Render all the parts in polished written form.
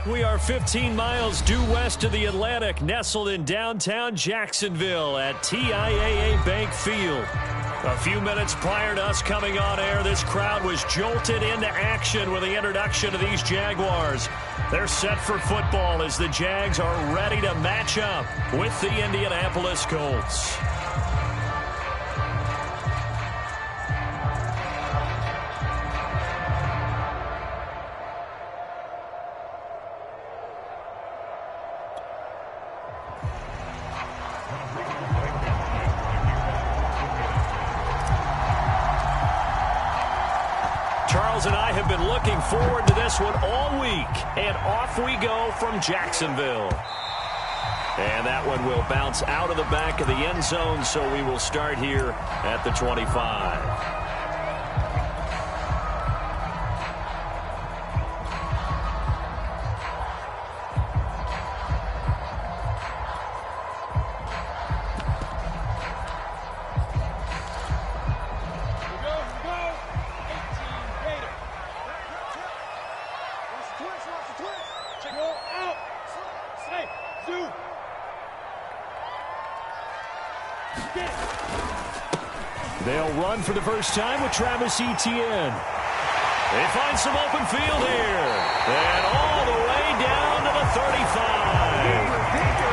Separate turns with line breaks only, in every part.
We are 15 miles due west of the Atlantic, nestled in downtown Jacksonville at TIAA Bank Field. A few minutes prior to us coming on air, this crowd was jolted into action with the introduction of these Jaguars. They're set for football as the Jags are ready to match up with the Indianapolis Colts. Charles and I have been looking forward to this one all week, and off we go from Jacksonville. And that one will bounce out of the back of the end zone, so we will start here at the 25. They'll run for the first time with Travis Etienne. They find some open field here. And all the way down to the 35.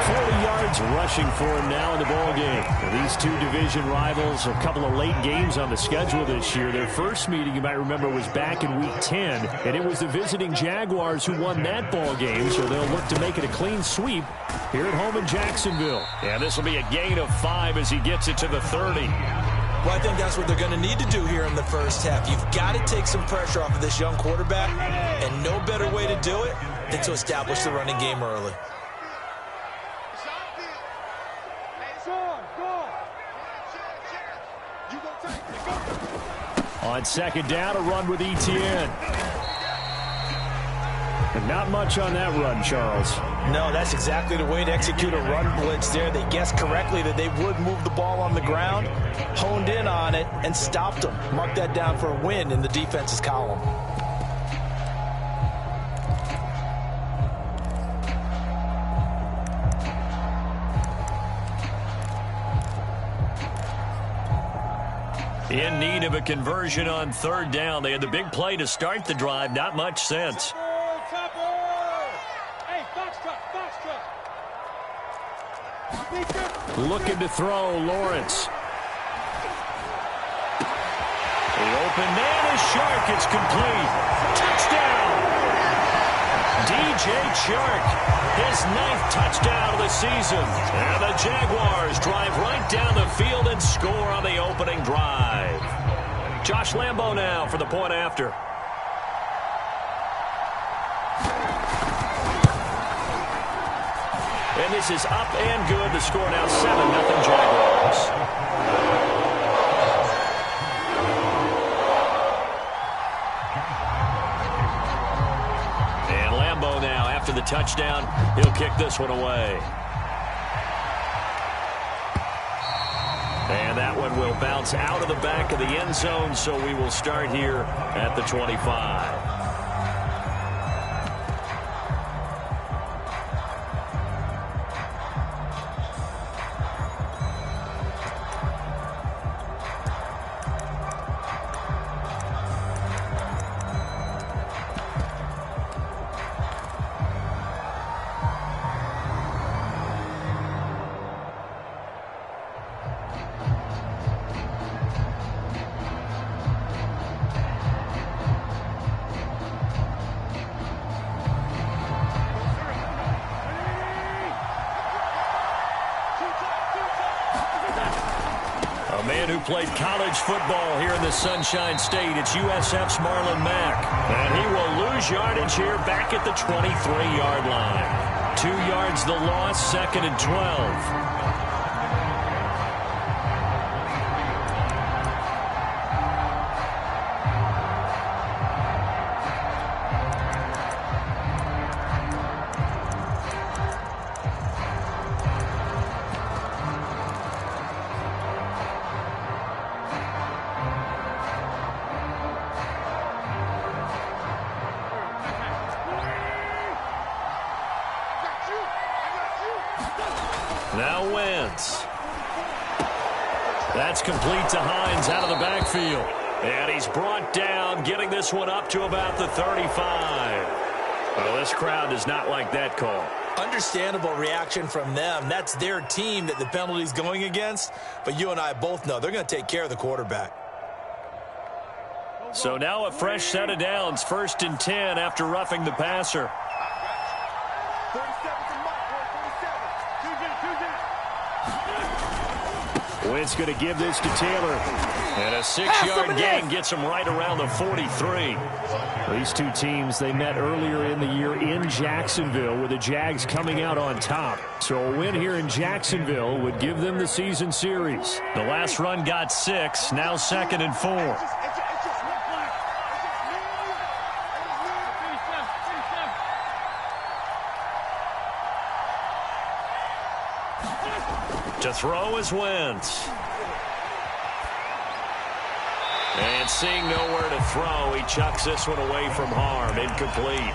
40 yards rushing for him now in the ballgame. These two division rivals, a couple of late games on the schedule this year. Their first meeting, you might remember, was back in Week 10. And it was the visiting Jaguars who won that ballgame, so they'll look to make it a clean sweep here at home in Jacksonville. And this will be a gain of 5 as he gets it to the 30.
Well, I think that's what they're going to need to do here in the first half. You've got to take some pressure off of this young quarterback, and no better way to do it than to establish the running game early.
On second down, a run with Etienne. And not much on that run, Charles.
No, that's exactly the way to execute a run blitz there. They guessed correctly that they would move the ball on the ground, honed in on it, and stopped them. Mark that down for a win in the defense's column.
In need of a conversion on third down. They had the big play to start the drive. Not much sense. Looking to throw, Lawrence. The open man is Chark. It's complete. Touchdown. DJ Chark, his 9th touchdown of the season. And the Jaguars drive right down the field and score on the opening drive. Josh Lambo now for the point after. And this is up and good. The score now 7-0 Jaguars. And Lambo now, after the touchdown, he'll kick this one away. And that one will bounce out of the back of the end zone, so we will start here at the 25. Who played college football here in the Sunshine State. It's USF's Marlon Mack. And he will lose yardage here back at the 23-yard line. 2 yards the loss, 2nd and 12. Now Wentz. That's complete to Hines out of the backfield. And he's brought down, getting this one up to about the 35. Well, this crowd does not like that call.
Understandable reaction from them. That's their team that the penalty's going against. But you and I both know they're going to take care of the quarterback.
So now a fresh set of downs, 1st and 10 after roughing the passer. Wentz going to give this to Taylor. And a 6-yard gain gets him right around the 43. These two teams, they met earlier in the year in Jacksonville with the Jags coming out on top. So a win here in Jacksonville would give them the season series. The last run got 6, now 2nd and 4. To throw is Wentz. And seeing nowhere to throw, he chucks this one away from harm. Incomplete.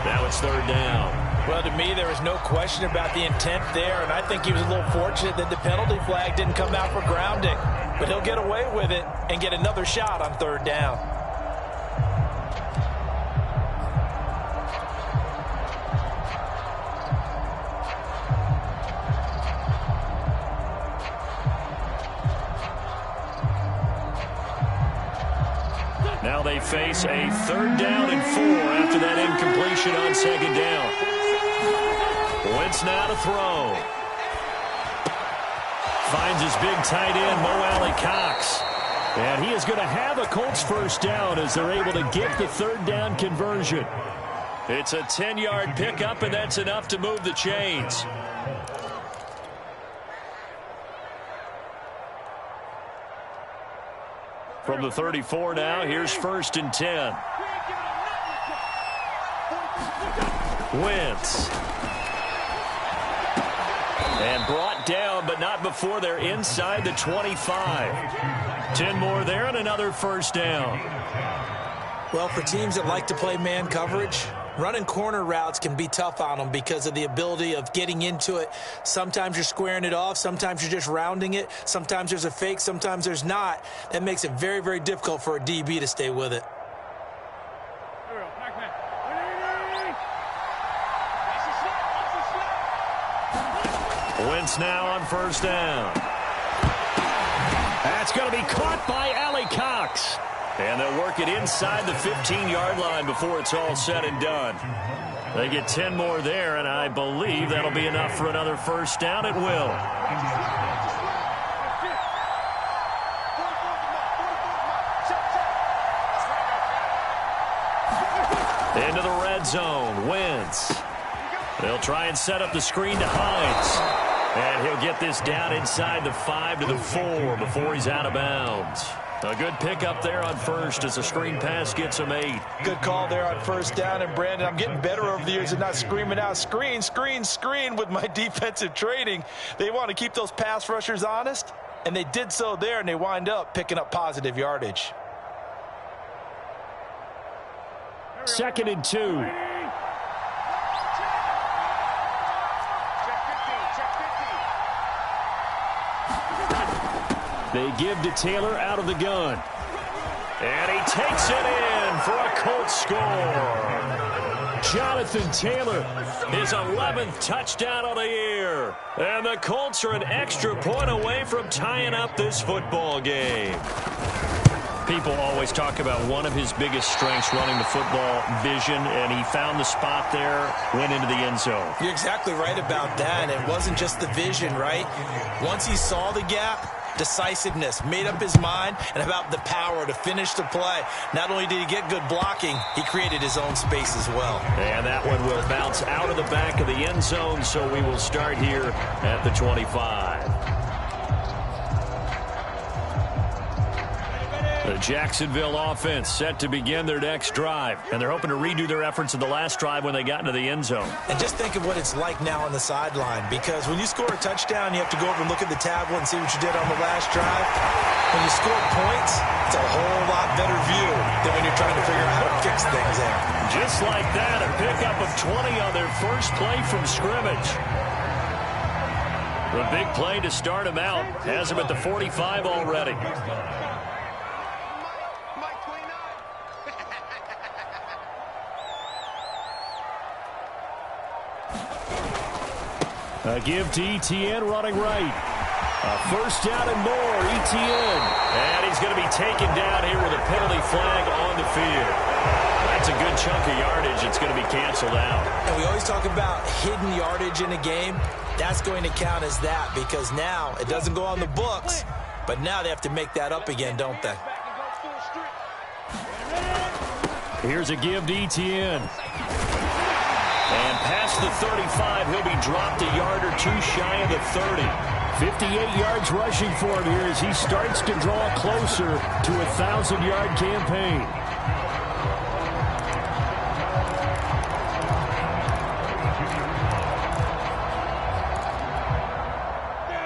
Now it's 3rd down.
Well, to me, there was no question about the intent there, and I think he was a little fortunate that the penalty flag didn't come out for grounding. But he'll get away with it and get another shot on 3rd down.
Now they face a 3rd down and 4 after that incompletion on 2nd down. Wentz now to throw. Finds his big tight end, Mo Cox. And he is going to have a Colts 1st down as they're able to get the 3rd down conversion. It's a 10-yard pickup, and that's enough to move the chains. From the 34 now, here's 1st and 10. Wentz. And brought down, but not before they're inside the 25. 10 more there and another 1st down.
Well, for teams that like to play man coverage, running corner routes can be tough on them because of the ability of getting into it. Sometimes you're squaring it off. Sometimes you're just rounding it. Sometimes there's a fake. Sometimes there's not. That makes it very, very difficult for a DB to stay with it.
Wentz now on 1st down. That's going to be caught by Cox. And they'll work it inside the 15-yard line before it's all said and done. They get 10 more there, and I believe that'll be enough for another 1st down. It will. Into the red zone. Wentz. They'll try and set up the screen to Hines. And he'll get this down inside the 5 to the 4 before he's out of bounds. A good pickup there on 1st as the screen pass gets him 8.
Good call there on 1st down. And, Brandon, I'm getting better over the years and not screaming out, screen, screen, screen with my defensive training. They want to keep those pass rushers honest, and they did so there, and they wind up picking up positive yardage.
2nd and 2. They give to Taylor out of the gun. And he takes it in for a Colts score. Jonathan Taylor, his 11th touchdown of the year. And the Colts are an extra point away from tying up this football game. People always talk about one of his biggest strengths running the football, vision, and he found the spot there, went into the end zone.
You're exactly right about that. It wasn't just the vision, right? Once he saw the gap, decisiveness, made up his mind, and about the power to finish the play. Not only did he get good blocking, he created his own space as well.
And that one will bounce out of the back of the end zone, so we will start here at the 25. The Jacksonville offense set to begin their next drive, and they're hoping to redo their efforts in the last drive when they got into the end zone.
And just think of what it's like now on the sideline, because when you score a touchdown, you have to go over and look at the tablet and see what you did on the last drive. When you score points, it's a whole lot better view than when you're trying to figure out how to fix things there.
Just like that, a pickup of 20 on their first play from scrimmage. The big play to start him out. Has him at the 45 already. A give to Etienne running right. A first down and more, Etienne. And he's going to be taken down here with a penalty flag on the field. That's a good chunk of yardage. It's going to be canceled out.
And we always talk about hidden yardage in a game. That's going to count as that because now it doesn't go on the books, but now they have to make that up again, don't they?
Here's a give to Etienne. And past the 35, he'll be dropped a yard or two shy of the 30. 58 yards rushing for him here as he starts to draw closer to a 1,000-yard campaign.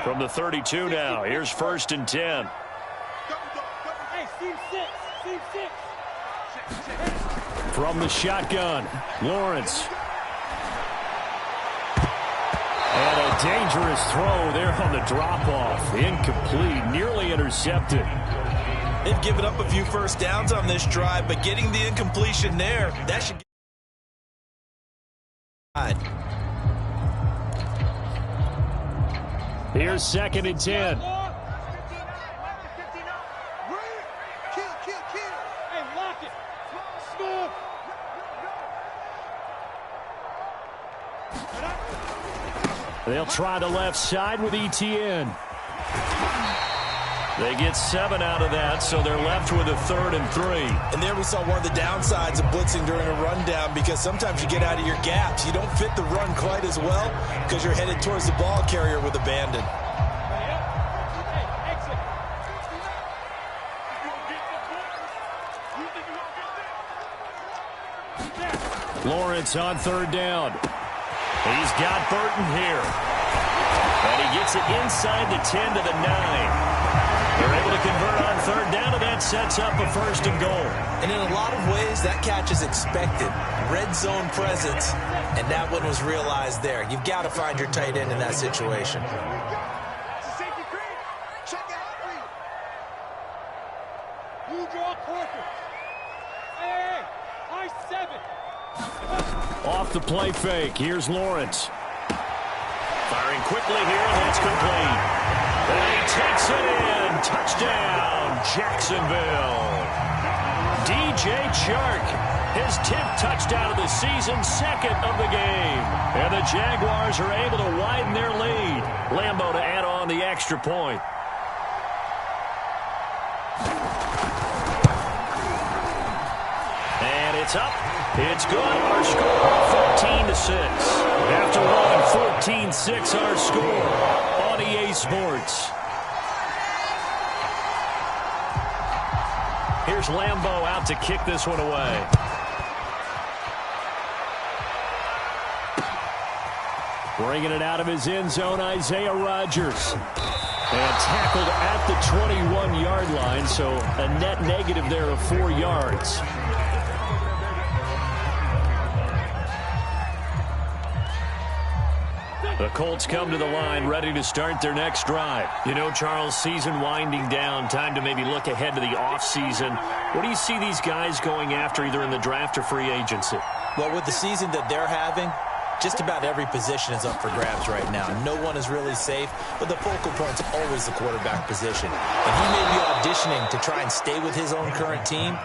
From the 32 now, here's 1st and 10. From the shotgun, Lawrence. And a dangerous throw there on the drop-off. Incomplete, nearly intercepted.
They've given up a few first downs on this drive, but getting the incompletion there, that should get...
Here's 2nd and 10. They'll try the left side with Etienne. They get 7 out of that, so they're left with a 3rd and 3.
And there we saw one of the downsides of blitzing during a rundown because sometimes you get out of your gaps. You don't fit the run quite as well because you're headed towards the ball carrier with abandon.
Lawrence on 3rd down. He's got Burton here. And he gets it inside the 10 to the 9. They're able to convert on 3rd down, and that sets up a 1st and goal.
And in a lot of ways, that catch is expected. Red zone presence, and that one was realized there. You've got to find your tight end in that situation.
Off the play fake. Here's Lawrence. Firing quickly here, and that's complete. And he takes it in. Touchdown, Jacksonville. DJ Chark, his 10th touchdown of the season, 2nd of the game. And the Jaguars are able to widen their lead. Lambeau to add on the extra point. And it's up. It's good. Our score, 14-6. After running 14-6, our score on EA Sports. Here's Lambeau out to kick this one away. Bringing it out of his end zone, Isaiah Rodgers. And tackled at the 21-yard line, so a net negative there of 4 yards. The Colts come to the line, ready to start their next drive. You know, Charles, season winding down, time to maybe look ahead to the offseason. What do you see these guys going after, either in the draft or free agency?
Well, with the season that they're having, just about every position is up for grabs right now. No one is really safe, but the focal point's always the quarterback position. And he may be auditioning to try and stay with his own current team.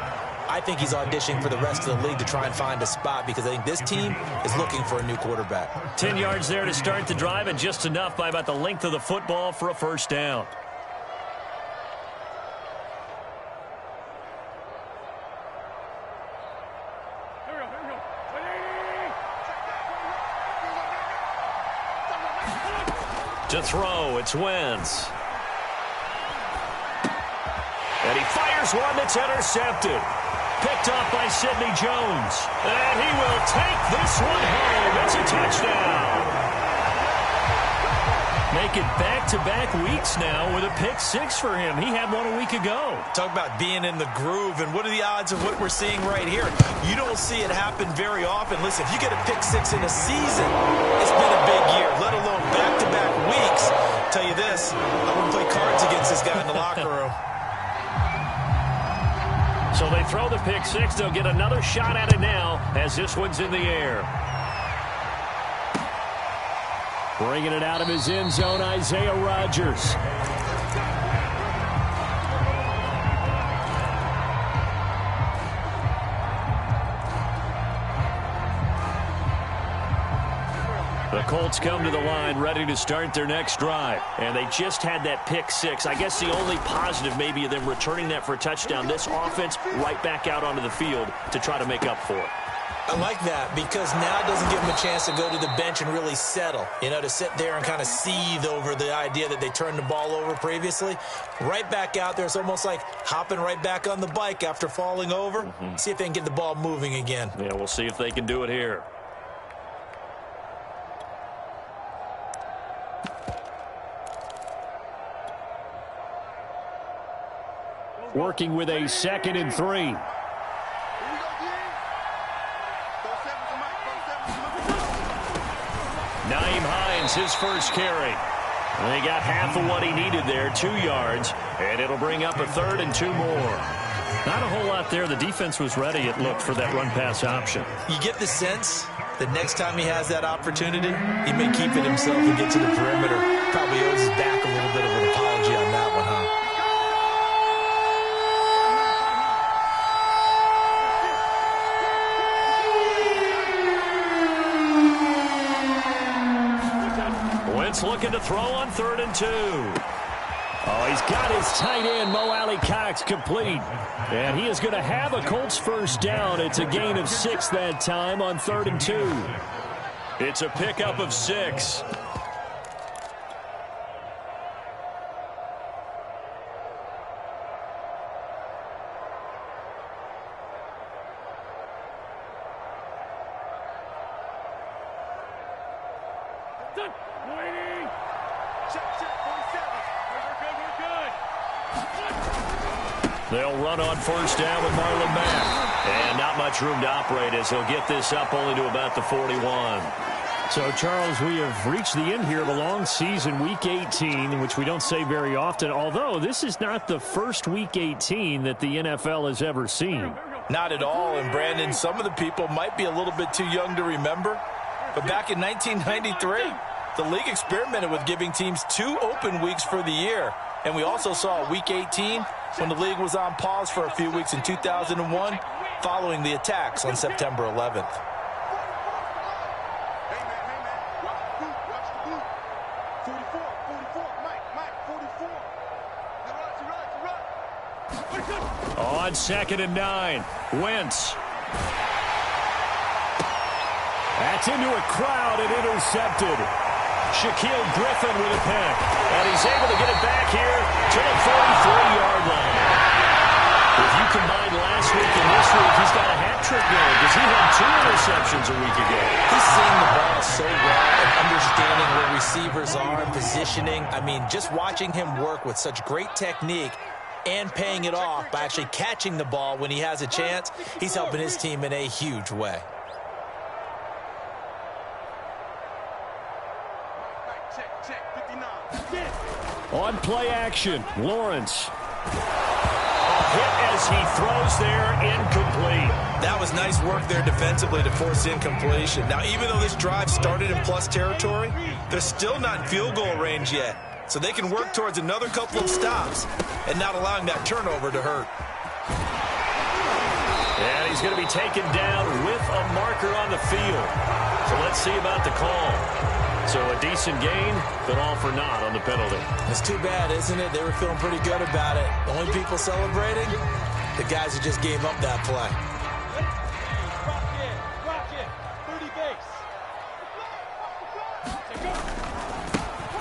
I think he's auditioning for the rest of the league to try and find a spot because I think this team is looking for a new quarterback.
10 yards there to start the drive, and just enough by about the length of the football for a first down. To throw, it's Wentz. And he fires one that's intercepted. Picked off by Sidney Jones. And he will take this one home. It's a touchdown. Make it back-to-back weeks now with a pick 6 for him. He had one a week ago.
Talk about being in the groove, and what are the odds of what we're seeing right here? You don't see it happen very often. Listen, if you get a pick 6 in a season, it's been a big year, let alone back-to-back weeks. Tell you this, I wouldn't play cards against this guy in the locker room.
So they throw the pick six. They'll get another shot at it now as this one's in the air. Bringing it out of his end zone, Isaiah Rodgers. The Colts come to the line ready to start their next drive. And they just had that pick six. I guess the only positive maybe of them returning that for a touchdown. This offense right back out onto the field to try to make up for it.
I like that because now it doesn't give them a chance to go to the bench and really settle. You know, to sit there and kind of seethe over the idea that they turned the ball over previously. Right back out there. It's almost like hopping right back on the bike after falling over. See if they can get the ball moving again.
Yeah, we'll see if they can do it here. Working with a 2nd and 3. Nyheim Hines, his first carry. And they got half of what he needed there, 2 yards. And it'll bring up a 3rd and 2 more. Not a whole lot there. The defense was ready, it looked, for that run-pass option.
You get the sense that next time he has that opportunity, he may keep it himself and get to the perimeter. Probably owes his back a little bit of an apology on that one, huh?
Looking to throw on 3rd and 2. Oh, he's got his tight end, Mo Alley-Cox, complete. And he is going to have a Colts first down. It's a gain of 6 that time on 3rd and 2. It's a pickup of 6. They'll run on first down with Marlon Mack. And not much room to operate as he'll get this up only to about the 41. So, Charles, we have reached the end here of a long season, Week 18, which we don't say very often, although this is not the first Week 18 that the NFL has ever seen.
Not at all, and Brandon, some of the people might be a little bit too young to remember, but back in 1993, the league experimented with giving teams 2 open weeks for the year, and we also saw Week 18 when the league was on pause for a few weeks in 2001 following the attacks on September 11th.
On 2nd and 9, Wentz. That's into a crowd and intercepted. Shaquille Griffin with a pick. And he's able to get it back here to the 43-yard line. If you combine last week and this week, he's got a hat trick going because he had 2 interceptions a week ago.
He's seeing the ball so well and understanding where receivers are and positioning. I mean, just watching him work with such great technique and paying it off by actually catching the ball when he has a chance, he's helping his team in a huge way.
On play action, Lawrence. A hit as he throws there, incomplete.
That was nice work there defensively to force incompletion. Now, even though this drive started in plus territory, they're still not in field goal range yet. So they can work towards another couple of stops and not allowing that turnover to hurt.
And he's going to be taken down with a marker on the field. So let's see about the call. So a decent gain, but all for naught on the penalty.
It's too bad, isn't it? They were feeling pretty good about it. The only people celebrating, the guys who just gave up that play.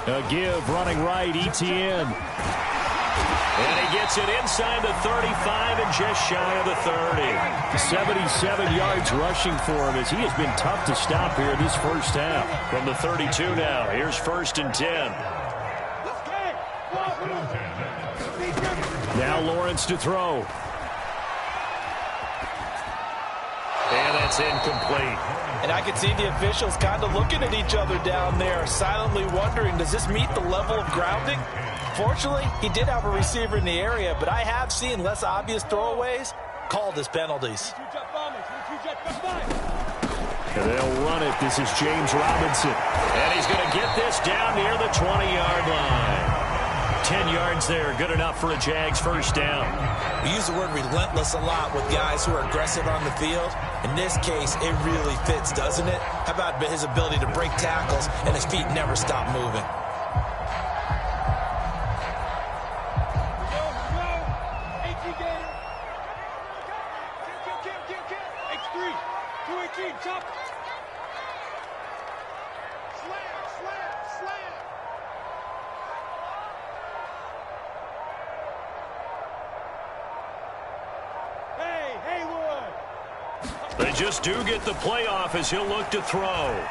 A give running right, ETN. And he gets it inside the 35 and just shy of the 30. 77 yards rushing for him as he has been tough to stop here this first half. From the 32 now, here's 1st and 10. Now Lawrence to throw. And It's incomplete.
And I could see the officials kind of looking at each other down there, silently wondering, does this meet the level of grounding? Fortunately, he did have a receiver in the area, but I have seen less obvious throwaways called as penalties.
And they'll run it. This is James Robinson. And he's going to get this down near the 20-yard line. 10 yards there, good enough for a Jags first down.
We use the word relentless a lot with guys who are aggressive on the field. In this case, it really fits, doesn't it? How about his ability to break tackles and his feet never stop moving?
They just do get the playoff as he'll look to throw.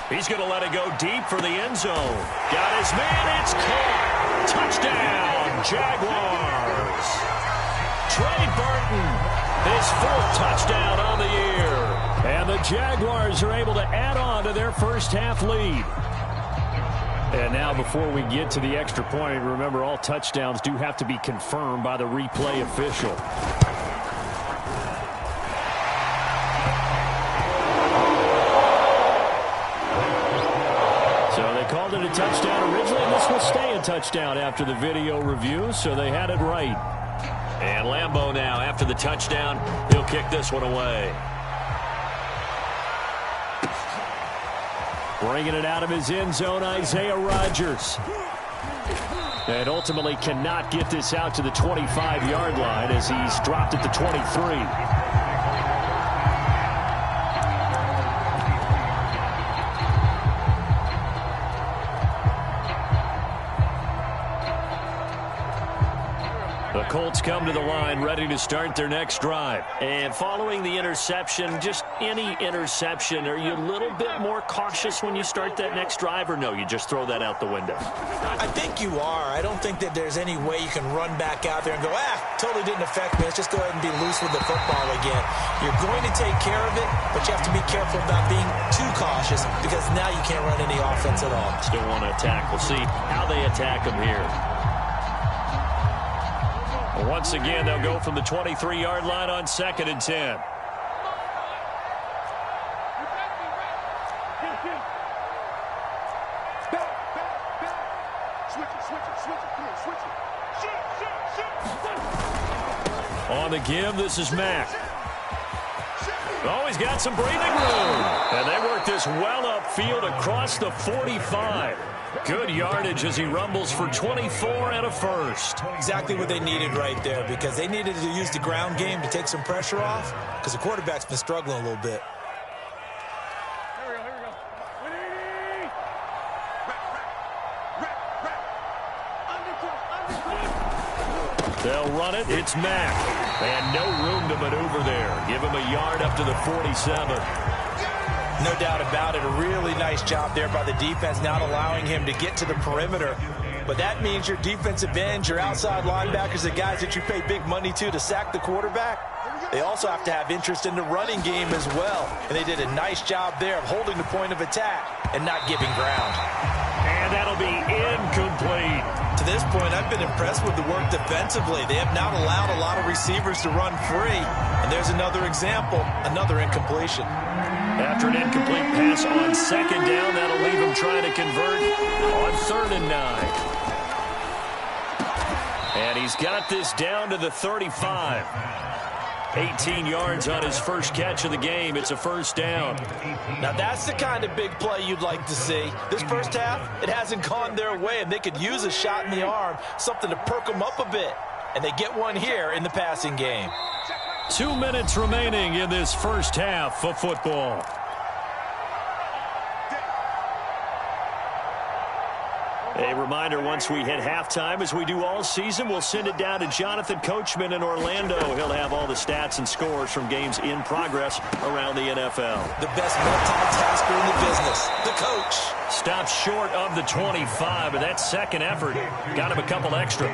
He's going to let it go deep for the end zone. Got his man. It's caught. Touchdown, Jaguars. Trey Burton, his fourth touchdown on the year. And the Jaguars are able to add on to their first half lead. And now before we get to the extra point, remember all touchdowns do have to be confirmed by the replay official. Called it a touchdown originally, and this will stay a touchdown after the video review, so they had it right. And Lambeau now, after the touchdown, he'll kick this one away. Bringing it out of his end zone, Isaiah Rodgers. And ultimately cannot get this out to the 25-yard line as he's dropped at the 23. The Colts come to the line ready to start their next drive. And following the interception, just any interception, are you a little bit more cautious when you start that next drive, or no, you just throw that out the window?
I think you are. I don't think that there's any way you can run back out there and go, totally didn't affect me. Let's just go ahead and be loose with the football again. You're going to take care of it, but you have to be careful about being too cautious because now you can't run any offense at all.
Still want to attack. We'll see how they attack them here. Once again, they'll go from the 23-yard line on 2nd and 10. On the give, this is Mack. Oh, he's got some breathing room. And they work this well upfield across the 45. Good yardage as he rumbles for 24 and a first.
Exactly what they needed right there, because they needed to use the ground game to take some pressure off, because the quarterback's been struggling a little bit.
They'll run it. It's Mack. And no room to maneuver there. Give him a yard up to the 47.
No doubt about it. A really nice job there by the defense, not allowing him to get to the perimeter. But that means your defensive ends, your outside linebackers, the guys that you pay big money to sack the quarterback, they also have to have interest in the running game as well. And they did a nice job there of holding the point of attack and not giving ground.
And that'll be incomplete.
To this point, I've been impressed with the work defensively. They have not allowed a lot of receivers to run free. And there's another example, another incompletion.
After an incomplete pass on 2nd down, that'll leave him trying to convert on 3rd and 9. And he's got this down to the 35. 18 yards on his first catch of the game. It's a first down.
Now that's the kind of big play you'd like to see. This first half, it hasn't gone their way, and they could use a shot in the arm, something to perk them up a bit. And they get one here in the passing game.
2 minutes remaining in this first half of football. A reminder, once we hit halftime, as we do all season, we'll send it down to Jonathan Coachman in Orlando. He'll have all the stats and scores from games in progress around the NFL.
The best multitasker in the business, the coach.
Stops short of the 25, but that second effort got him a couple extra.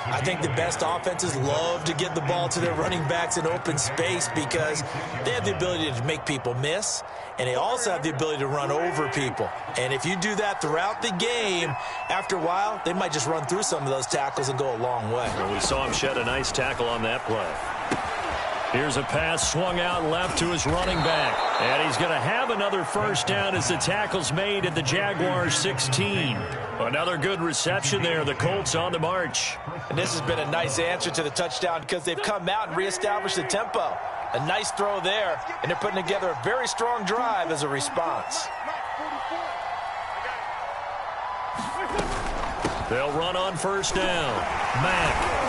I think the best offenses love to get the ball to their running backs in open space because they have the ability to make people miss, and they also have the ability to run over people. And if you do that throughout the game, after a while, they might just run through some of those tackles and go a long way.
Well, we saw him shed a nice tackle on that play. Here's a pass swung out left to his running back. And he's going to have another first down as the tackle's made at the Jaguars 16. Another good reception there. The Colts on the march.
And this has been a nice answer to the touchdown because they've come out and reestablished the tempo. A nice throw there, and they're putting together a very strong drive as a response.
They'll run on first down. Mack.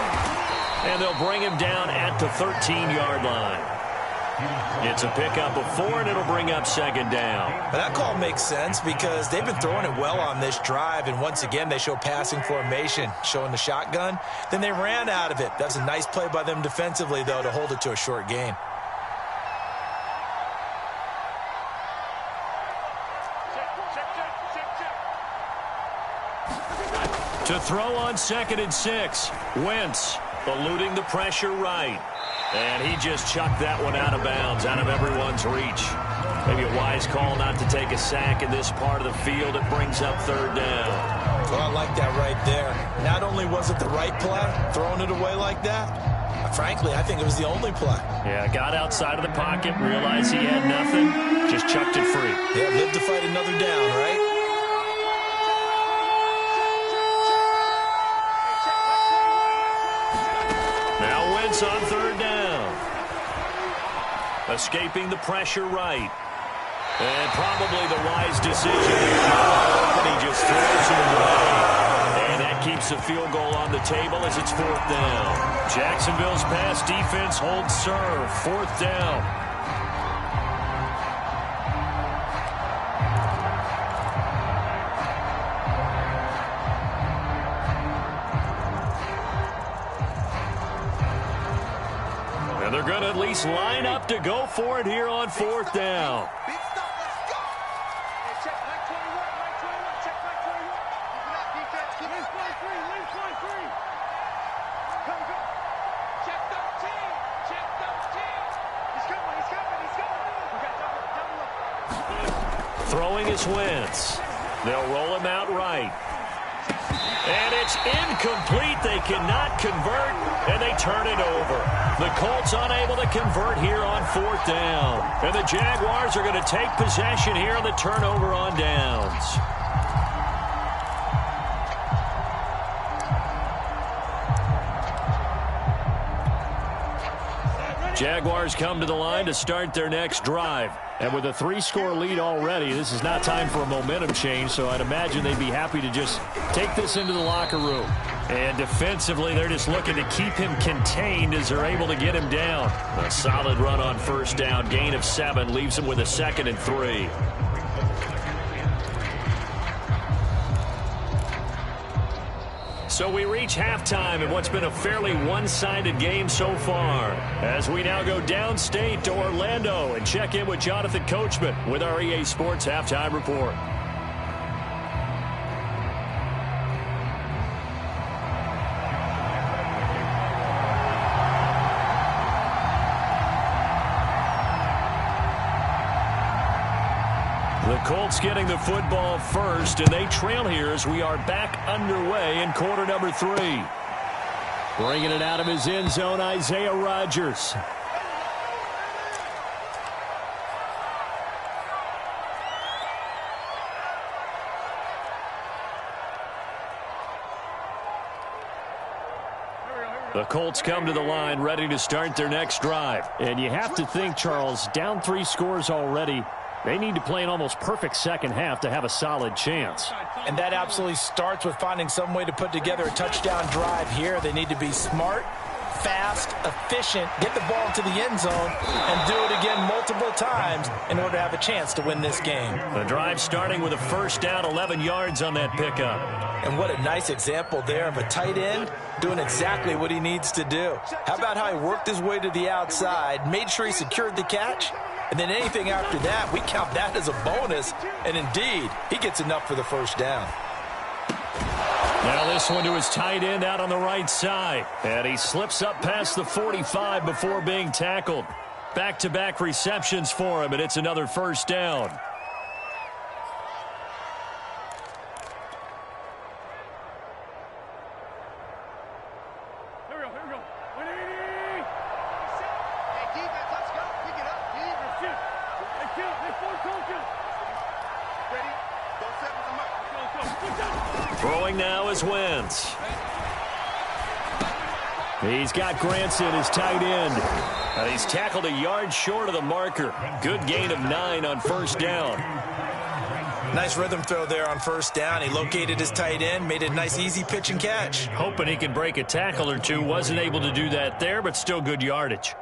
And they'll bring him down at the 13-yard line. It's a pickup of 4, and it'll bring up second down.
But that call makes sense because they've been throwing it well on this drive, and once again, they show passing formation, showing the shotgun. Then they ran out of it. That's a nice play by them defensively, though, to hold it to a short gain.
To throw on 2nd and 6, Wentz eluding the pressure right. And he just chucked that one out of bounds, out of everyone's reach. Maybe a wise call not to take a sack in this part of the field. It brings up third down.
Well, I like that right there. Not only was it the right play, throwing it away like that, frankly, I think it was the only play.
Yeah, got outside of the pocket, realized he had nothing, just chucked it free.
Yeah, lived to fight another down, right?
On third down. Escaping the pressure right. And probably the wise decision here. And he just throws it away. And that keeps the field goal on the table as it's 4th down. Jacksonville's pass defense holds serve. 4th down. They're going to at least line up to go for it here on 4th down. Throwing is Wentz. They'll roll him out right. And it's incomplete. They cannot convert, and they turn it over. The Colts unable to convert here on 4th down. And the Jaguars are going to take possession here on the turnover on downs. Jaguars come to the line to start their next drive. And with a 3-score lead already, this is not time for a momentum change, so I'd imagine they'd be happy to just take this into the locker room. And defensively, they're just looking to keep him contained as they're able to get him down. A solid run on first down, gain of 7, leaves him with a 2nd and 3. So we reach halftime in what's been a fairly one-sided game so far, as we now go downstate to Orlando and check in with Jonathan Coachman with our EA Sports Halftime Report. The Colts getting the football first, and they trail here as we are back underway in quarter number 3. Bringing it out of his end zone, Isaiah Rodgers. The Colts come to the line ready to start their next drive. And you have to think, Charles, down 3 scores already. They need to play an almost perfect second half to have a solid chance.
And that absolutely starts with finding some way to put together a touchdown drive here. They need to be smart, fast, efficient, get the ball into the end zone, and do it again multiple times in order to have a chance to win this game.
The drive starting with a first down, 11 yards on that pickup.
And what a nice example there of a tight end doing exactly what he needs to do. How about how he worked his way to the outside, made sure he secured the catch, and then anything after that, we count that as a bonus. And indeed, he gets enough for the first down.
Now this one to his tight end out on the right side. And he slips up past the 45 before being tackled. Back-to-back receptions for him, and it's another first down. Throwing now is Wentz. He's got Granson, his tight end. And he's tackled a yard short of the marker. Good gain of 9 on first down.
Nice rhythm throw there on first down. He located his tight end, made a nice easy pitch and catch.
Hoping he can break a tackle or two. Wasn't able to do that there, but still good yardage.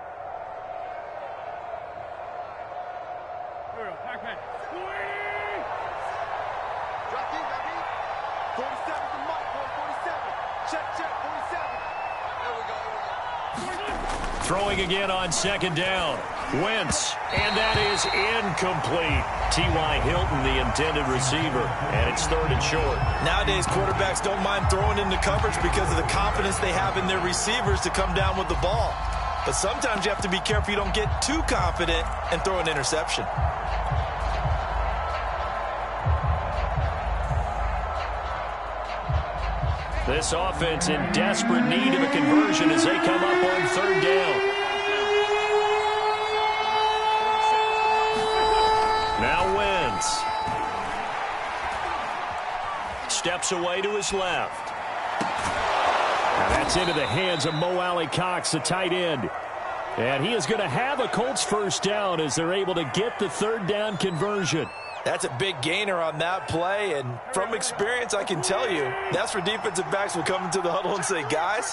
Throwing again on second down. Wentz, and that is incomplete. T.Y. Hilton, the intended receiver, and it's third and short.
Nowadays, quarterbacks don't mind throwing into coverage because of the confidence they have in their receivers to come down with the ball. But sometimes you have to be careful you don't get too confident and throw an interception.
This offense in desperate need of a conversion as they come up on third down. Now Wentz. Steps away to his left. Now that's into the hands of Mo Alley-Cox, the tight end. And he is going to have a Colts first down as they're able to get the third down conversion.
That's a big gainer on that play, and from experience, I can tell you, that's where defensive backs will come into the huddle and say, guys,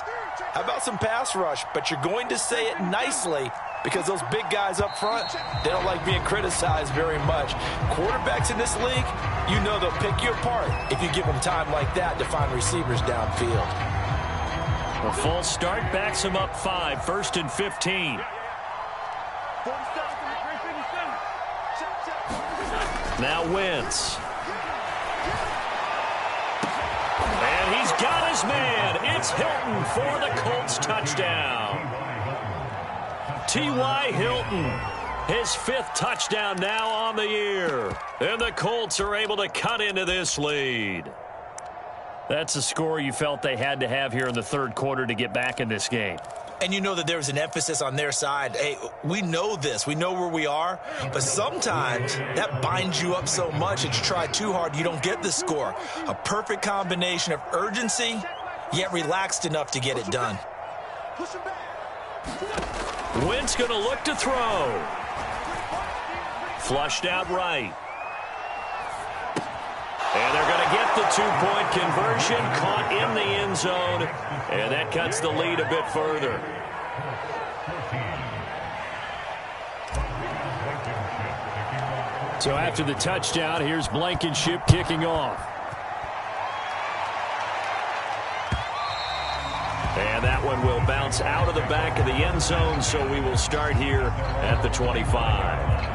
how about some pass rush? But you're going to say it nicely because those big guys up front, they don't like being criticized very much. Quarterbacks in this league, you know they'll pick you apart if you give them time like that to find receivers downfield.
A false start backs him up 5, first and 15. Now Wentz. And he's got his man. It's Hilton for the Colts touchdown. T.Y. Hilton, his 5th touchdown now on the year. And the Colts are able to cut into this lead. That's a score you felt they had to have here in the third quarter to get back in this game.
And you know that there was an emphasis on their side. Hey, we know this. We know where we are. But sometimes that binds you up so much that you try too hard, you don't get the score. A perfect combination of urgency, yet relaxed enough to get it done.
Wentz going to look to throw. Flushed out right. And they're going to get the 2-point conversion, caught in the end zone, and that cuts the lead a bit further. So after the touchdown, here's Blankenship kicking off. And that one will bounce out of the back of the end zone, so we will start here at the 25.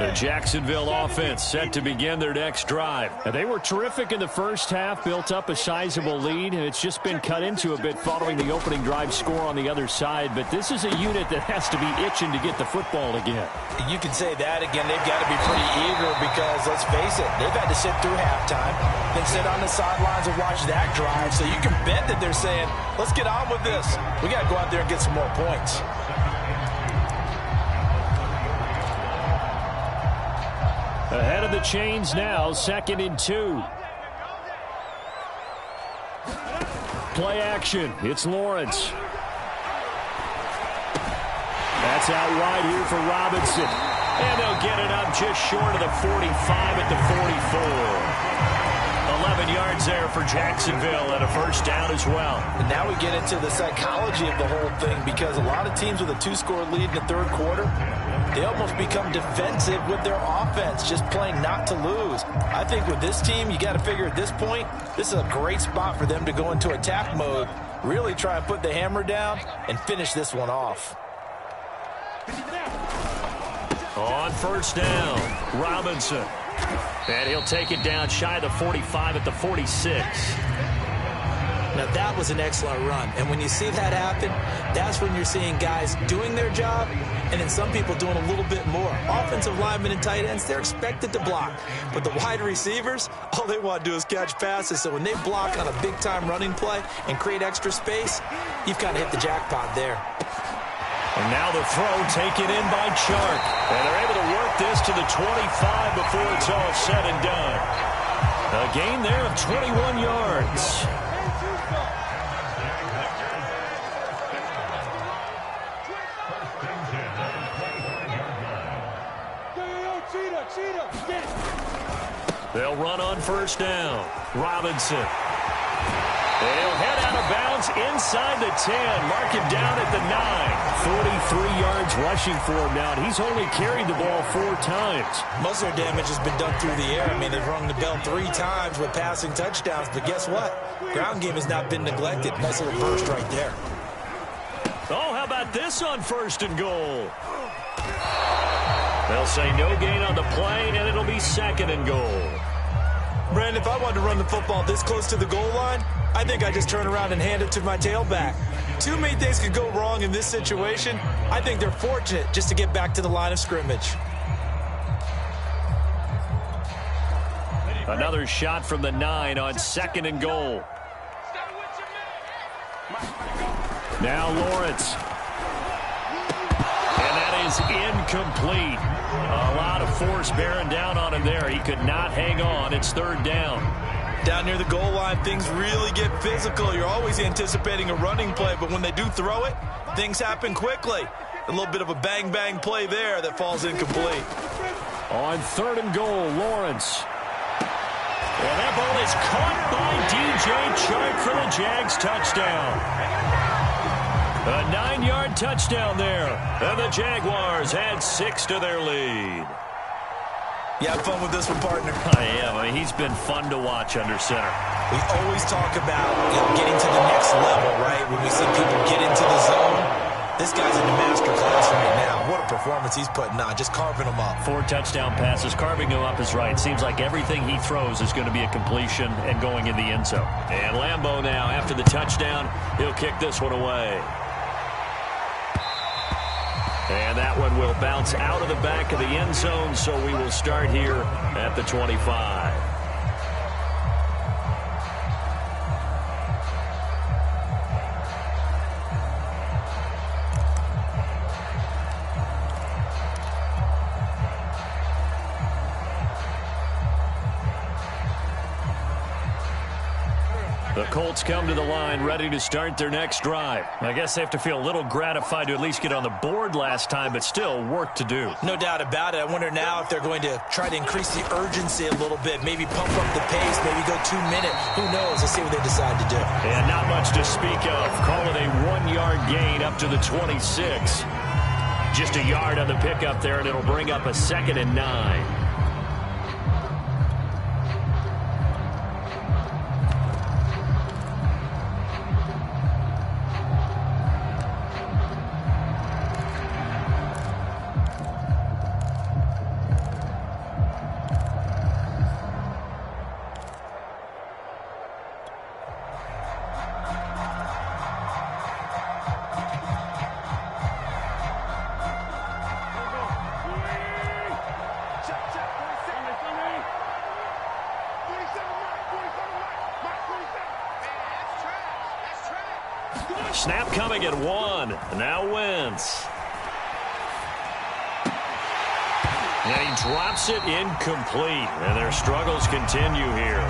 The Jacksonville offense set to begin their next drive. They were terrific in the first half, built up a sizable lead, and it's just been cut into a bit following the opening drive score on the other side. But this is a unit that has to be itching to get the football again.
You can say that again. They've got to be pretty eager because, let's face it, they've had to sit through halftime, then sit on the sidelines and watch that drive. So you can bet that they're saying, let's get on with this. We got to go out there and get some more points.
Ahead of the chains now, 2nd and 2. Play action. It's Lawrence. That's out wide here for Robinson. And they'll get it up just short of the 45 at the 44. 11 yards there for Jacksonville and a first down as well.
And now we get into the psychology of the whole thing because a lot of teams with a 2-score lead in the third quarter, they almost become defensive with their offense, just playing not to lose. I think with this team, you got to figure at this point, this is a great spot for them to go into attack mode, really try and put the hammer down and finish this one off.
On first down, Robinson. And he'll take it down shy of the 45 at the 46.
Now, that was an excellent run. And when you see that happen, that's when you're seeing guys doing their job and then some people doing a little bit more. Offensive linemen and tight ends, they're expected to block. But the wide receivers, all they want to do is catch passes. So when they block on a big-time running play and create extra space, you've kind of hit the jackpot there.
And now the throw taken in by Chark. And they're able to work this to the 25 before it's all said and done. A gain there of 21 yards. They'll run on first down. Robinson. They'll head out of bounds inside the 10. Mark him down at the 9. 43 yards rushing for him now, and he's only carried the ball 4 times.
Most of their damage has been done through the air. I mean, they've rung the bell 3 times with passing touchdowns, but guess what? Ground game has not been neglected. Nice little burst right there.
Oh, how about this on first and goal? They'll say no gain on the play, and it'll be second and goal.
Brandon, if I wanted to run the football this close to the goal line, I think I just turn around and hand it to my tailback. Too many things could go wrong in this situation. I think they're fortunate just to get back to the line of scrimmage.
Another shot from the 9 on second and goal. Now Lawrence. And that is incomplete. A lot of force bearing down on him there. He could not hang on. It's third down.
Down near the goal line, things really get physical. You're always anticipating a running play, but when they do throw it, things happen quickly. A little bit of a bang-bang play there that falls incomplete.
On third and goal, Lawrence. And that ball is caught by DJ Chark for the Jags touchdown. A 9-yard touchdown there. And the Jaguars add 6 to their lead.
You have fun with this one, partner?
I am. I mean, he's been fun to watch under center.
We always talk about getting to the next level, right? When we see people get into the zone, this guy's in the master class right now. What a performance he's putting on, just carving them up.
4 touchdown passes. Carving him up is right. Seems like everything he throws is going to be a completion and going in the end zone. And Lambeau now, after the touchdown, he'll kick this one away. And that one will bounce out of the back of the end zone, so we will start here at the 25. The Colts come to the line ready to start their next drive. I guess they have to feel a little gratified to at least get on the board last time, but still work to do.
No doubt about it. I wonder now if they're going to try to increase the urgency a little bit, maybe pump up the pace, maybe go 2 minute. Who knows? Let's see what they decide to do.
And not much to speak of. Call it a 1-yard gain up to the 26. Just a yard on the pickup there, and it'll bring up a 2nd and 9. Snap coming at 1. Now Wentz. And he drops it incomplete. And their struggles continue here.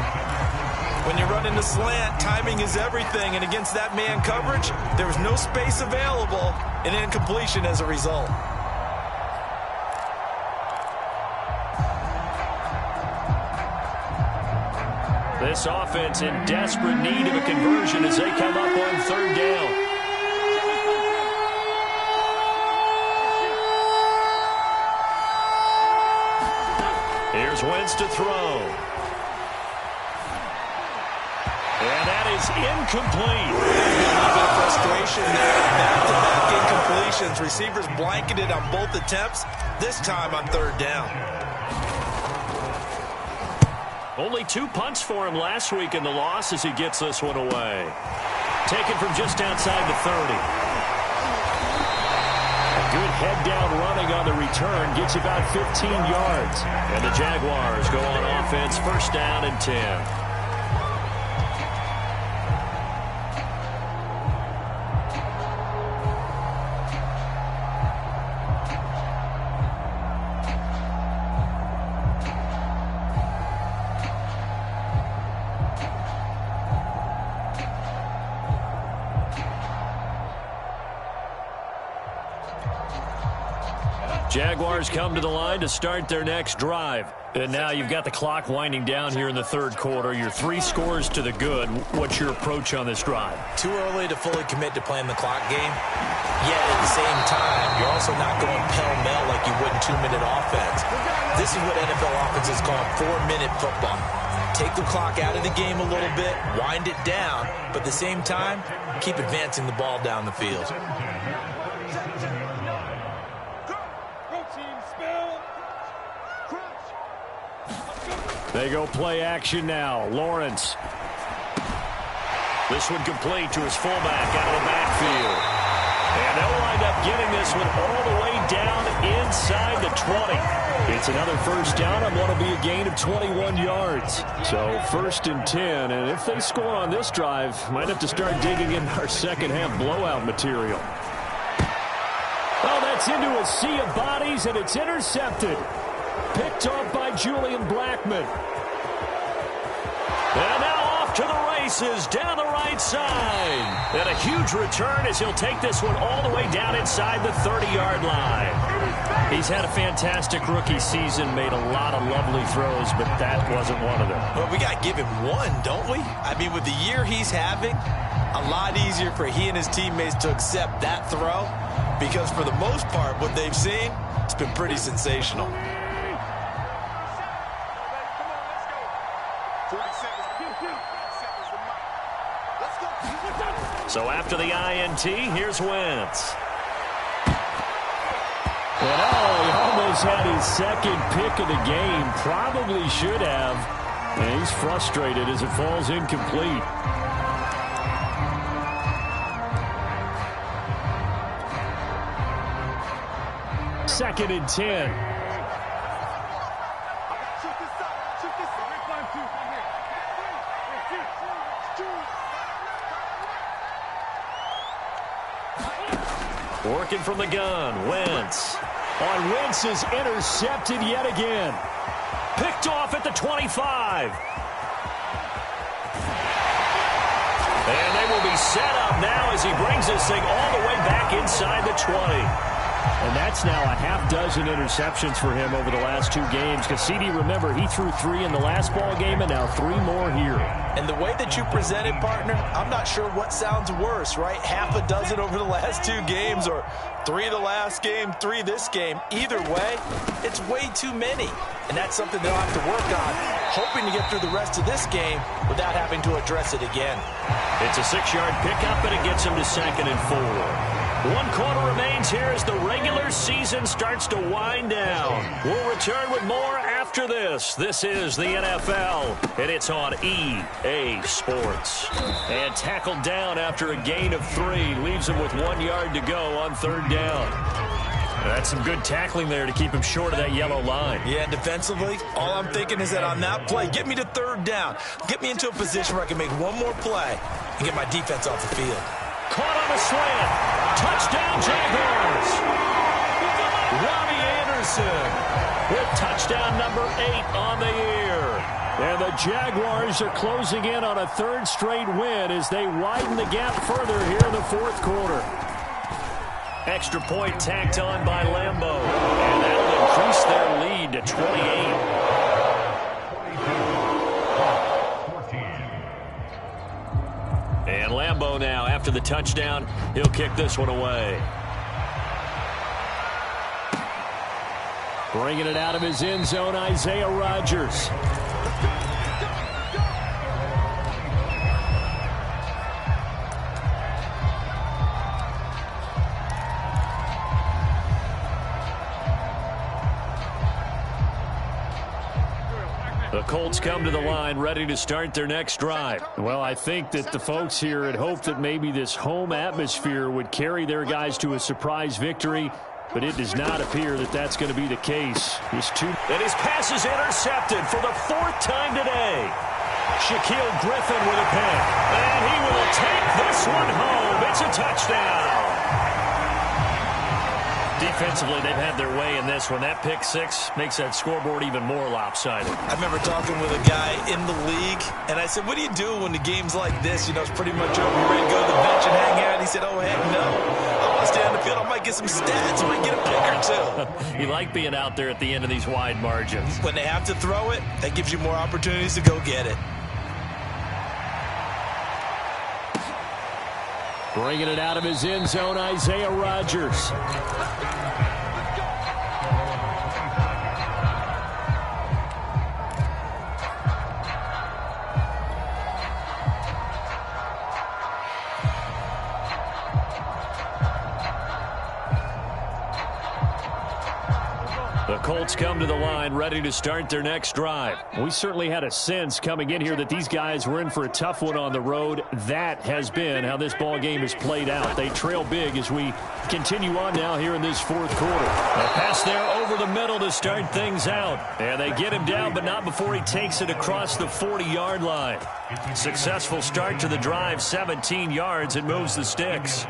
When you run into slant, timing is everything. And against that man coverage, there was no space available. And incompletion as a result.
This offense in desperate need of a conversion as they come up on third down. Here's Wentz to throw. And that is incomplete.
There's been a little bit of frustration there. Back-to-back incompletions. Receivers blanketed on both attempts, this time on third down.
Only 2 punts for him last week in the loss as he gets this one away. Taken from just outside the 30. A good head-down running on the return gets about 15 yards. And the Jaguars go on offense, first down and 10. Jaguars come to the line to start their next drive. And now you've got the clock winding down here in the third quarter. You're 3 scores to the good. What's your approach on this drive?
Too early to fully commit to playing the clock game. Yet at the same time, you're also not going pell-mell like you would in 2-minute offense. This is what NFL offenses call 4-minute football. Take the clock out of the game a little bit, wind it down, but at the same time, keep advancing the ball down the field.
They go play action now. Lawrence. This one complete to his fullback out of the backfield. And they'll wind up getting this one all the way down inside the 20. It's another first down on what will be a gain of 21 yards. So first and 10. And if they score on this drive, might have to start digging in our second half blowout material. Oh, that's into a sea of bodies, and it's intercepted. Picked off by Julian Blackman. And now off to the races down the right side. And a huge return as he'll take this one all the way down inside the 30-yard line. He's had a fantastic rookie season, made a lot of lovely throws, but that wasn't one of them.
Well, we got to give him one, don't we? I mean, with the year he's having, a lot easier for he and his teammates to accept that throw because for the most part, what they've seen, it's been pretty sensational.
So after the INT, here's Wentz. And he almost had his second pick of the game. Probably should have. And he's frustrated as it falls incomplete. Second and 10. Working from the gun, Wentz. On Wentz is intercepted yet again. Picked off at the 25. And they will be set up now as he brings this thing all the way back inside the 20. And that's now a half dozen interceptions for him over the last 2 games. Because CD, remember, he threw 3 in the last ball game and now 3 more here.
And the way that you presented, partner, I'm not sure what sounds worse, right? Half a dozen over the last 2 games or 3 the last game, 3 this game. Either way, it's way too many. And that's something they'll have to work on, hoping to get through the rest of this game without having to address it again.
It's a 6-yard pickup, and it gets him to 2nd and 4. 1 quarter remains here as the regular season starts to wind down. We'll return with more after this. This is the NFL, and it's on EA Sports. And tackled down after a gain of 3. Leaves him with 1 yard to go on 3rd down. That's some good tackling there to keep him short of that yellow line.
Yeah, defensively, all I'm thinking is that on that play, get me to 3rd down. Get me into a position where I can make one more play and get my defense off the field.
Caught on a slant. Touchdown, Jaguars. Robbie Anderson with touchdown number 8 on the year. And the Jaguars are closing in on a 3rd straight win as they widen the gap further here in the 4th quarter. Extra point tacked on by Lambeau. And that'll increase their lead to 28. And Lambeau now, after the touchdown, he'll kick this one away. Bringing it out of his end zone, Isaiah Rodgers. The Colts come to the line ready to start their next drive. Well, I think that the folks here had hoped that maybe this home atmosphere would carry their guys to a surprise victory, but it does not appear that that's going to be the case. And his pass is intercepted for the 4th time today. Shaquille Griffin with a pick, and he will take this one home. It's a touchdown. Defensively, they've had their way in this one. That pick six makes that scoreboard even more lopsided.
I remember talking with a guy in the league, and I said, what do you do when the game's like this? You know, it's pretty much over. You ready to go to the bench and hang out? He said, oh, heck no. I want to stay on the field. I might get some stats. I might get a pick or two.
You like being out there at the end of these wide margins.
When they have to throw it, that gives you more opportunities to go get it.
Bringing it out of his end zone, Isaiah Rodgers. The Colts come to the line ready to start their next drive. We certainly had a sense coming in here that these guys were in for a tough one on the road. That has been how this ball game has played out. They trail big as we continue on now here in this 4th quarter. A pass there over the middle to start things out. And they get him down, but not before he takes it across the 40-yard line. Successful start to the drive, 17 yards, and moves the sticks.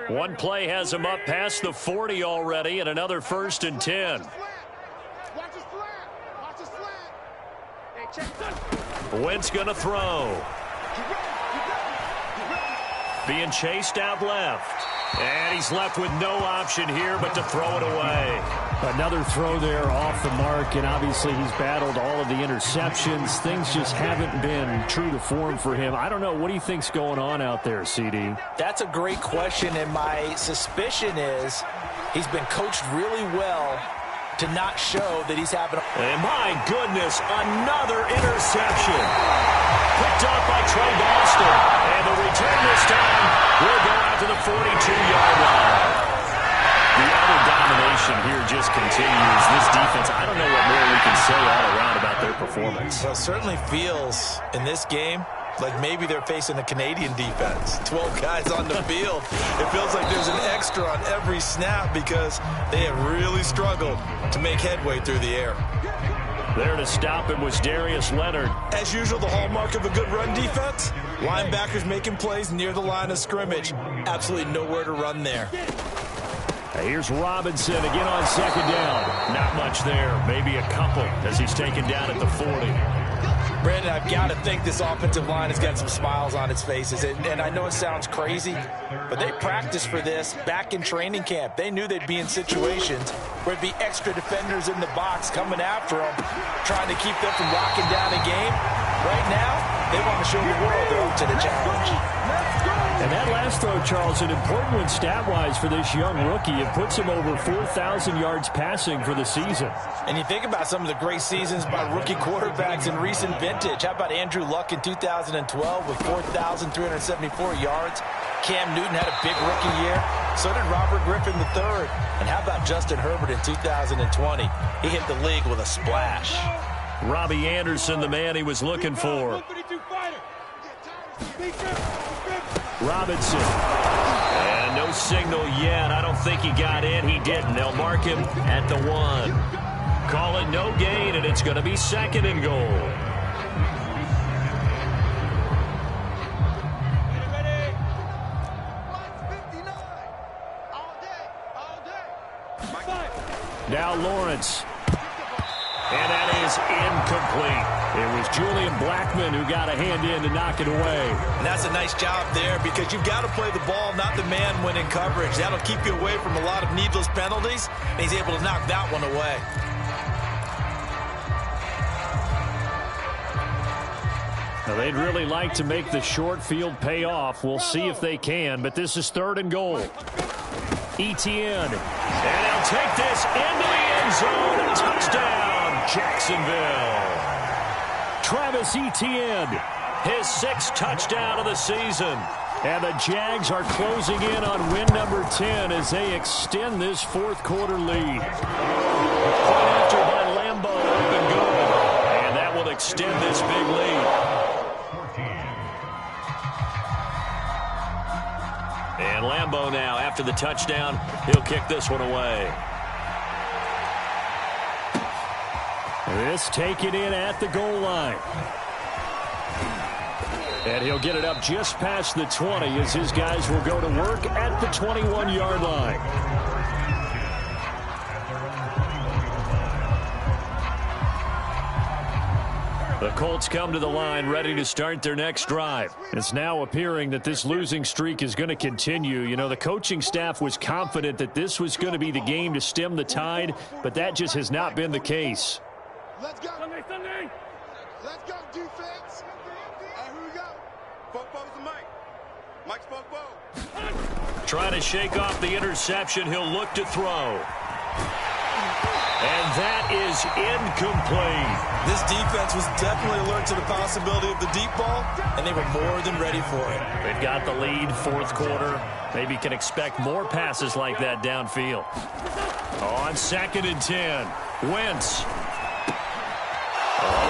One play has him up past the 40 already, and another 1st and 10. Wentz going to throw. Being chased out left. And he's left with no option here but to throw it away. Another throw there off the mark, and obviously he's battled all of the interceptions. Things just haven't been true to form for him. I don't know. What do you think's going on out there, CD?
That's a great question, and my suspicion is he's been coached really well to not show that he's having a...
And my goodness, another interception. Picked off by Trey Boston. And the return this time will go out to the 42-yard line. The utter domination here just continues. This defense, I don't know what more we can say all around about their performance.
Well, it certainly feels in this game like maybe they're facing a Canadian defense. 12 guys on the field. It feels like there's an extra on every snap because they have really struggled to make headway through the air.
There to stop him was Darius Leonard.
As usual, the hallmark of a good run defense, linebackers making plays near the line of scrimmage. Absolutely nowhere to run there.
Here's Robinson again on 2nd down. Not much there, maybe a couple as he's taken down at the 40.
Brandon, I've got to think this offensive line has got some smiles on its faces. And I know it sounds crazy, but they practiced for this back in training camp. They knew they'd be in situations where it'd be extra defenders in the box coming after them, trying to keep them from locking down a game. Right now, they want to show the world they're up to the challenge.
And that last throw, Charles, an important one stat-wise for this young rookie. It puts him over 4,000 yards passing for the season.
And you think about some of the great seasons by rookie quarterbacks in recent vintage. How about Andrew Luck in 2012 with 4,374 yards? Cam Newton had a big rookie year. So did Robert Griffin III. And how about Justin Herbert in 2020? He hit the league with a splash.
Robbie Anderson, the man he was looking for. Robinson. And no signal yet. I don't think he got in. He didn't. They'll mark him at the 1. Call it no gain, and it's going to be 2nd and goal. Now Lawrence. And that is incomplete. It was Julian Blackmon who got a hand in to knock it away.
And that's a nice job there because you've got to play the ball, not the man when in coverage. That'll keep you away from a lot of needless penalties, and he's able to knock that one away.
Now, they'd really like to make the short field pay off. We'll see if they can, but this is 3rd and goal. Etienne, and he'll take this into the end zone. Touchdown, Jacksonville. Travis Etienne, his 6th touchdown of the season. And the Jags are closing in on win number 10 as they extend this 4th quarter lead. Point after by Lambeau, up and good. And that will extend this big lead. And Lambeau now, after the touchdown, he'll kick this one away. This taken in at the goal line. And he'll get it up just past the 20 as his guys will go to work at the 21-yard line. The Colts come to the line ready to start their next drive. It's now appearing that this losing streak is going to continue. You know, the coaching staff was confident that this was going to be the game to stem the tide, but that just has not been the case.
Let's go. Sunday. Let's go, defense. Hey, who we got? Fopo's the Mike. Mike's Fopo.
Trying to shake off the interception. He'll look to throw. And that is incomplete.
This defense was definitely alert to the possibility of the deep ball, and they were more than ready for it.
They've got the lead, 4th quarter. Maybe can expect more passes like that downfield. On 2nd and 10, Wentz.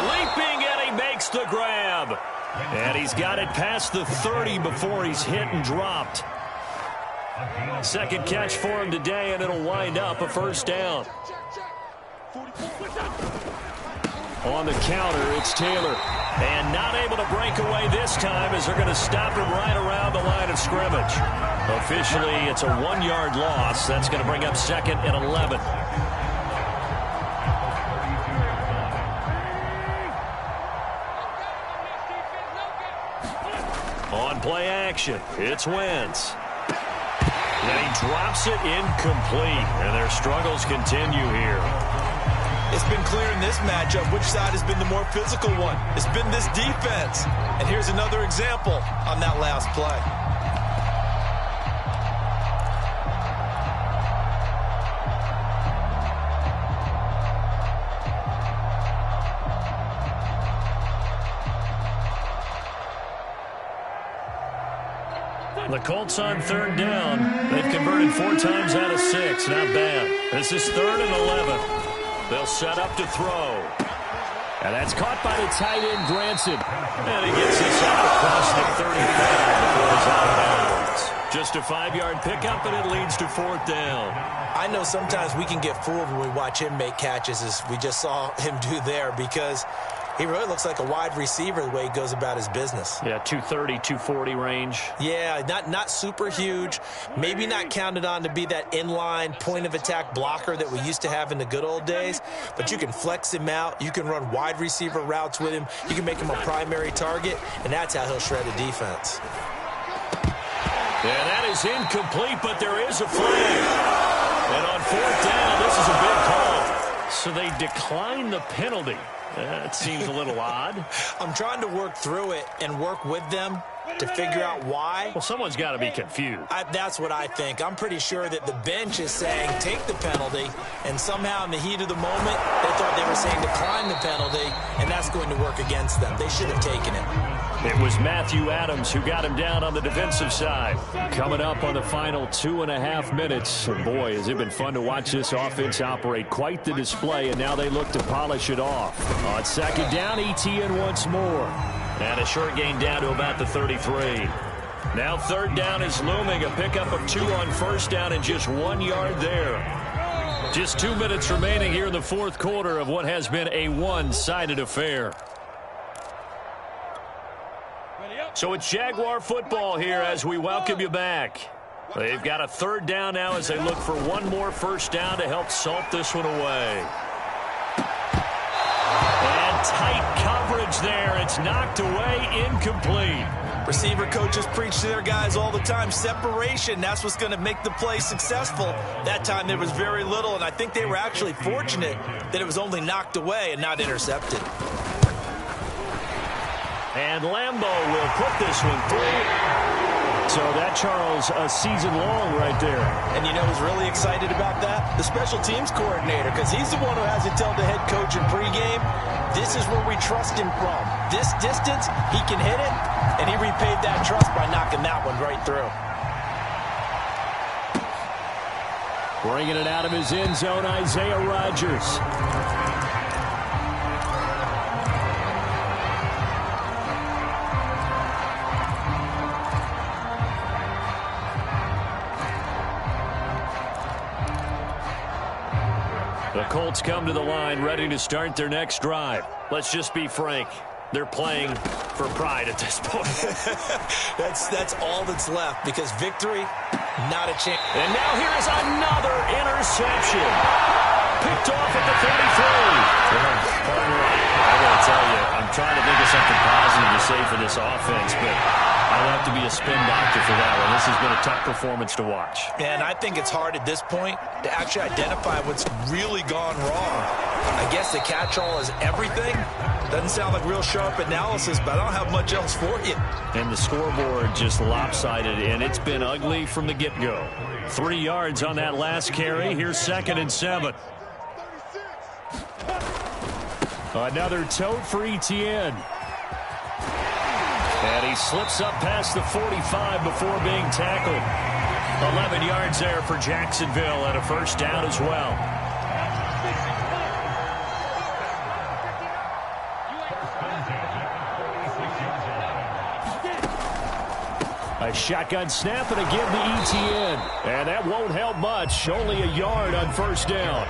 Leaping, and he makes the grab. And he's got it past the 30 before he's hit and dropped. 2nd catch for him today, and it'll wind up a 1st down. On the counter, it's Taylor. And not able to break away this time as they're going to stop him right around the line of scrimmage. Officially, it's a 1-yard loss. That's going to bring up 2nd and 11. On play action, it's Wentz. And he drops it incomplete. And their struggles continue here.
It's been clear in this matchup which side has been the more physical one. It's been this defense. And here's another example on that last play.
The Colts on 3rd down. They've converted 4 times out of 6. Not bad. This is 3rd and 11. They'll set up to throw. And that's caught by the tight end, Granson. And he gets this up across the 35 before he's out of bounds. Just a 5-yard pickup, and it leads to 4th down.
I know sometimes we can get fooled when we watch him make catches, as we just saw him do there, because he really looks like a wide receiver the way he goes about his business.
Yeah, 230, 240 range.
Yeah, not super huge. Maybe not counted on to be that inline point-of-attack blocker that we used to have in the good old days. But you can flex him out. You can run wide receiver routes with him. You can make him a primary target, and that's how he'll shred the defense.
And that is incomplete, but there is a flag. And on 4th down, this is a big call. So they decline the penalty. That seems a little odd.
I'm trying to work through it and work with them to figure out why.
Well, someone's got to be confused.
That's what I think. I'm pretty sure that the bench is saying take the penalty, and somehow in the heat of the moment, they thought they were saying decline the penalty, and that's going to work against them. They should have taken it.
It was Matthew Adams who got him down on the defensive side. Coming up on the final 2.5 minutes. Boy, has it been fun to watch this offense operate. Quite the display, and now they look to polish it off. On 2nd down, Etienne once more. And a short gain down to about the 33. Now 3rd down is looming. A pickup of 2 on 1st down and just 1 yard there. Just 2 minutes remaining here in the 4th quarter of what has been a one-sided affair. So it's Jaguar football here as we welcome you back. They've got a 3rd down now as they look for one more 1st down to help salt this one away. And tight coverage there. It's knocked away, incomplete.
Receiver coaches preach to their guys all the time. Separation, that's what's going to make the play successful. That time there was very little, and I think they were actually fortunate that it was only knocked away and not intercepted.
And Lambo will put this one through. So that, Charles, a season long right there.
And you know who's really excited about that? The special teams coordinator, because he's the one who has to tell the head coach in pregame, this is where we trust him from. This distance, he can hit it, and he repaid that trust by knocking that one right through.
Bringing it out of his end zone, Isaiah Rodgers. The Colts come to the line, ready to start their next drive. Let's just be frank. They're playing for pride at this point.
That's all that's left, because victory, not a chance.
And now here is another interception. Picked off at the 33. I got to tell you, I'm trying to think of something positive to say for this offense, but I'll have to be a spin doctor for that one. This has been a tough performance to watch.
And I think it's hard at this point to actually identify what's really gone wrong. I guess the catch-all is everything. Doesn't sound like real sharp analysis, but I don't have much else for you.
And the scoreboard just lopsided, and it's been ugly from the get-go. 3 yards on that last carry. Here's 2nd and 7. Another tote for Etienne. And he slips up past the 45 before being tackled. 11 yards there for Jacksonville, and a first down as well. A shotgun snap and again to Etienne. And that won't help much. Only a yard on first down.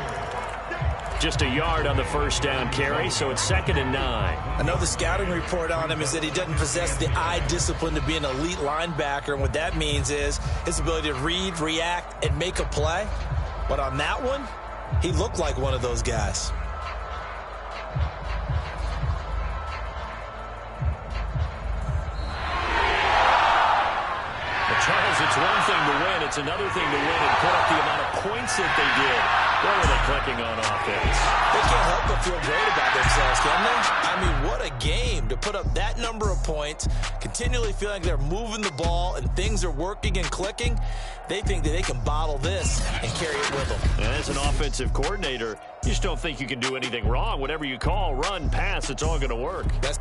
Just a yard on the first down carry, so it's 2nd and 9.
I know the scouting report on him is that he doesn't possess the eye discipline to be an elite linebacker, and what that means is his ability to read, react, and make a play. But on that one, he looked like one of those guys.
Charles, it's one thing to win. It's another thing to win and put up the amount of points that they did. What were they clicking on offense?
They can't help but feel great about themselves, can they? I mean, what a game to put up that number of points, continually feeling like they're moving the ball and things are working and clicking. They think that they can bottle this and carry it with them.
And as an offensive coordinator, you just don't think you can do anything wrong. Whatever you call, run, pass, it's all going to work.
That's